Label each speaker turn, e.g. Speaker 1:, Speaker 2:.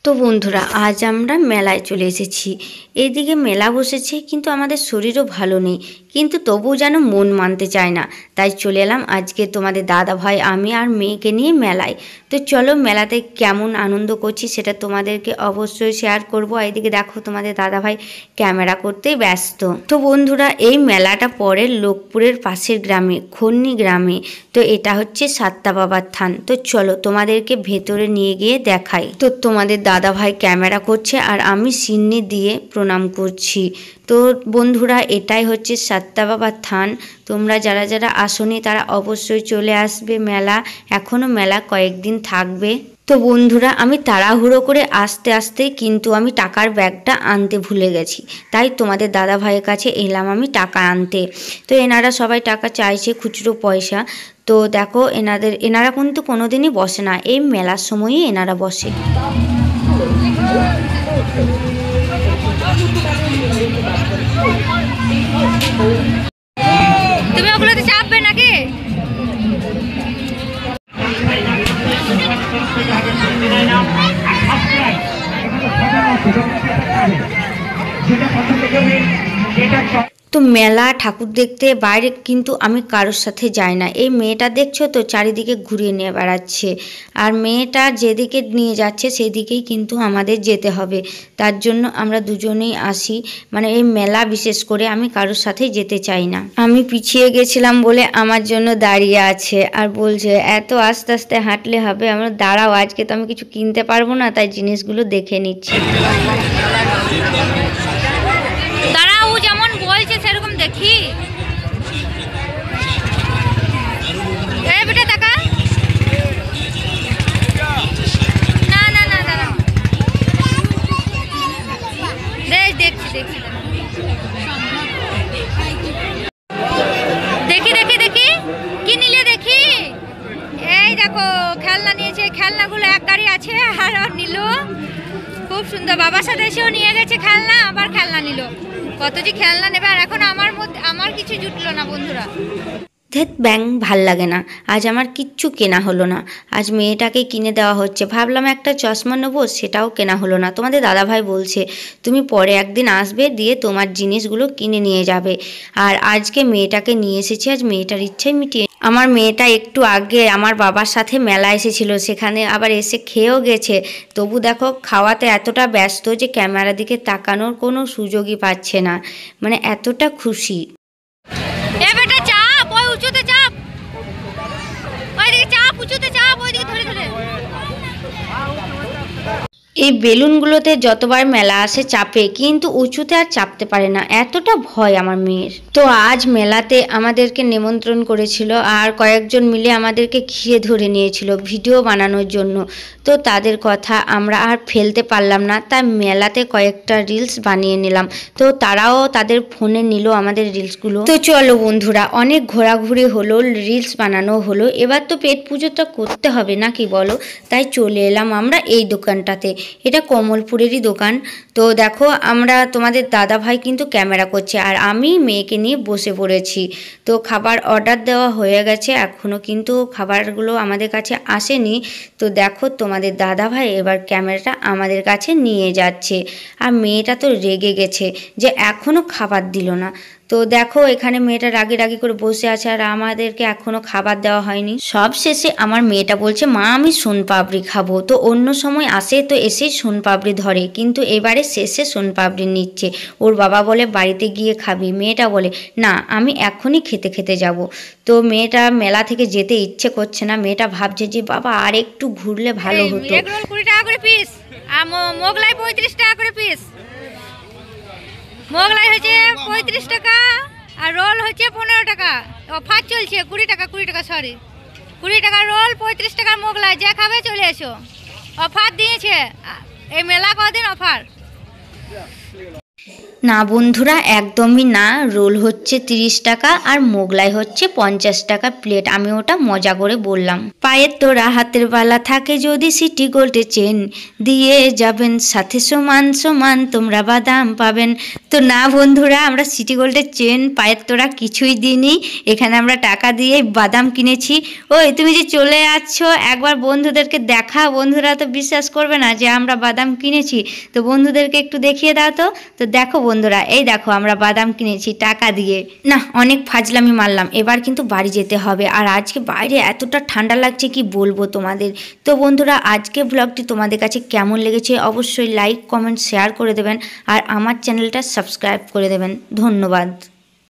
Speaker 1: তো বন্ধুরা আজ আমরা মেলায় চলে এসেছি। এইদিকে মেলা বসেছে কিন্তু আমাদের শরীরও ভালো নেই, কিন্তু তবুও যেন মন মানতে চায় না। তাই চলে এলাম আজকে তোমাদের দাদা ভাই, আমি আর মেয়েকে নিয়ে মেলায়। তো চলো মেলাতে কেমন আনন্দ করছি সেটা তোমাদেরকে অবশ্যই শেয়ার করবো। এইদিকে দেখো তোমাদের দাদা ভাই ক্যামেরা করতেই ব্যস্ত। তো বন্ধুরা এই মেলাটা পড়ে লোকপুরের পাশের গ্রামে, খন্নি গ্রামে। তো এটা হচ্ছে সাত্তা বাবার থান। তো চলো তোমাদেরকে ভেতরে নিয়ে গিয়ে দেখাই। তো তোমাদের দাদা ভাই ক্যামেরা করছে আর আমি সিন্নি দিয়ে প্রণাম করছি। তো বন্ধুরা এটাই হচ্ছে সাত্তা বাবার থান। তোমরা যারা যারা আসোনি তারা অবশ্যই চলে আসবে। মেলা এখনও মেলা কয়েকদিন থাকবে। তো বন্ধুরা আমি তাড়াহুড়ো করে আস্তে আস্তে কিন্তু আমি টাকার ব্যাগটা আনতে ভুলে গেছি, তাই তোমাদের দাদা ভাইয়ের কাছে এলাম আমি টাকা আনতে। তো এনারা সবাই টাকা চাইছে, খুচরো পয়সা। তো দেখো এনারা কিন্তু কোনোদিনই বসে না, এই মেলার সময়ই এনারা বসে।
Speaker 2: তুমি ওগুলোতে চাপবে নাকি?
Speaker 1: তো মেলা ঠাকুর দেখতে বাইরে কিন্তু আমি কারোর সাথে যাই না। এই মেয়েটা দেখছো তো চারিদিকে ঘুরিয়ে নিয়ে বেড়াচ্ছে, আর মেয়েটা যেদিকে নিয়ে যাচ্ছে সেদিকেই কিন্তু আমাদের যেতে হবে। তার জন্য আমরা দুজনেই আসি, মানে এই মেলা বিশেষ করে আমি কারোর সাথে যেতে চাই না। আমি পিছিয়ে গেছিলাম বলে আমার জন্য দাঁড়িয়ে আছে আর বলছে এত আস্তে আস্তে হাঁটলে হবে। আমরা দাঁড়াও, আজকে তো আমি কিছু কিনতে পারবো না, তাই জিনিসগুলো দেখে নিচ্ছি।
Speaker 2: দাঁড়াও, যেমন বলছে সেরকম দেখি। এই বেটা টাকা না না না দাঁড়াও, দেখছি দেখি দেখি দেখি দেখি কি নিলে দেখি। এই দেখো খেলনা নিয়েছে, খেলনাগুলো এক গাড়ি আছে আর নিল। খুব সুন্দর, বাবার সাথে এসেও নিয়ে গেছে খেলনা, আবার খেলনা নিল। কত যে খেলনা নেবে, আর এখন আমার কিছু জুটলো না বন্ধুরা।
Speaker 1: ধেত ব্যাং ভাল লাগে না, আজ আমার কিচ্ছু কেনা হলো না। আজ মেয়েটাকে কিনে দেওয়া হচ্ছে, ভাবলাম একটা চশমা নেবো, সেটাও কেনা হলো না। তোমাদের দাদাভাই বলছে তুমি পরে একদিন আসবে, দিয়ে তোমার জিনিসগুলো কিনে নিয়ে যাবে। আর আজকে মেয়েটাকে নিয়ে এসেছি, আজ মেয়েটার ইচ্ছাই মিটিয়ে। আমার মেয়েটা একটু আগে আমার বাবার সাথে মেলা এসেছিল, সেখানে আবার এসে খেয়েও গেছে। তবু দেখো খাওয়াতে এতটা ব্যস্ত যে ক্যামেরার দিকে তাকানোর কোনো সুযোগই পাচ্ছে না, মানে এতটা খুশি।
Speaker 2: উঁচুতে চাপ, ওইদিকে চাপ, উঁচুতে চাপ, ওইদিকে ধরে ধরে।
Speaker 1: এই বেলুনগুলোতে যতবার মেলা আসে চাপে, কিন্তু উঁচুতে আর চাপতে পারে না, এতটা ভয় আমার মেয়ের। তো আজ মেলাতে আমাদেরকে নিমন্ত্রণ করেছিল আর কয়েকজন মিলে আমাদেরকে ঘিরে ধরে নিয়েছিল ভিডিও বানানোর জন্য। তো তাদের কথা আমরা আর ফেলতে পারলাম না, তাই মেলাতে কয়েকটা রিলস বানিয়ে নিলাম। তো তারাও তাদের ফোনে নিল আমাদের রিলসগুলো। তো চলো বন্ধুরা, অনেক ঘোরাঘুরি হলো, রিলস বানানো হলো, এবার তো পেট পুজোটা করতে হবে নাকি বলো। তাই চলে এলাম আমরা এই দোকানটাতে, এটা কমলপুরেরই দোকান। তো দেখো আমরা তোমাদের দাদা ভাই কিন্তু ক্যামেরা করছে আর আমি মেয়েকে নিয়ে বসে পড়েছি। তো খাবার অর্ডার দেওয়া হয়ে গেছে, এখনও কিন্তু খাবারগুলো আমাদের কাছে আসেনি। তো দেখো তোমাদের দাদা ভাই এবার ক্যামেরাটা আমাদের কাছে নিয়ে যাচ্ছে, আর মেয়েটা তো রেগে গেছে যে এখনও খাবার দিল না। তো দেখো এখানে মেয়েটা রাগি রাগি করে বসে আছে আর আমাদেরকে এখনও খাবার দেওয়া হয়নি। সব শেষে আমার মেয়েটা বলছে মা আমি সোনপাপড়ি খাবো। তো অন্য সময় আসে তো এসেই সোনপাপড়ি ধরে, কিন্তু এবারে শেষে সোনপাপড়ি নিচ্ছে। ওর বাবা বলে বাড়িতে গিয়ে খাবি, মেয়েটা বলে না আমি এখনই খেতে যাব। তো মেয়েটা মেলা থেকে যেতে ইচ্ছে করছে না, মেয়েটা ভাবছে যে বাবা আর একটু ঘুরলে ভালো হতো।
Speaker 2: 20 টাকা করে পিস আর মোগলাই 35 টাকা করে পিস। মোগলাই হচ্ছে 35 টাকা আর রোল হচ্ছে 15 টাকা। অফার চলছে 20 টাকা সরি 20 টাকা রোল, 35 টাকার মোগলাই। যা খাবে চলে এসো, অফার দিয়েছে এই মেলা কদিন অফার।
Speaker 1: না বন্ধুরা, একদমই না। রোল হচ্ছে 30 টাকা আর মোগলাই হচ্ছে 50 টাকা প্লেট। আমি ওটা মজা করে বললাম। পায়ের তোরা হাতের বালা থাকে যদি সিটি গোল্ডে চেন দিয়ে যাবেন, সাথে সমান সমান তোমরা বাদাম পাবেন। তো না বন্ধুরা, আমরা সিটি গোল্ডের চেন পায়ের তোরা কিছুই দিইনি, এখানে আমরা টাকা দিয়ে বাদাম কিনেছি। ওই তুমি যে চলে যাচ্ছ, একবার বন্ধুদেরকে দেখা, বন্ধুরা তো বিশ্বাস করবে না যে আমরা বাদাম কিনেছি। তো বন্ধুদেরকে একটু দেখিয়ে দাও। তো দেখো বন্ধুরা, এই দেখো আমরা বাদাম কিনেছি টাকা দিয়ে। না, অনেক ফাজলামি মারলাম, এবার কিন্তু বাড়ি যেতে হবে। আর আজকে বাইরে এতটা ঠান্ডা লাগছে কি বলবো তোমাদের। তো বন্ধুরা, আজকে ব্লগটি তোমাদের কাছে কেমন লেগেছে অবশ্যই লাইক কমেন্ট শেয়ার করে দেবেন আর আমার চ্যানেলটা সাবস্ক্রাইব করে দেবেন। ধন্যবাদ।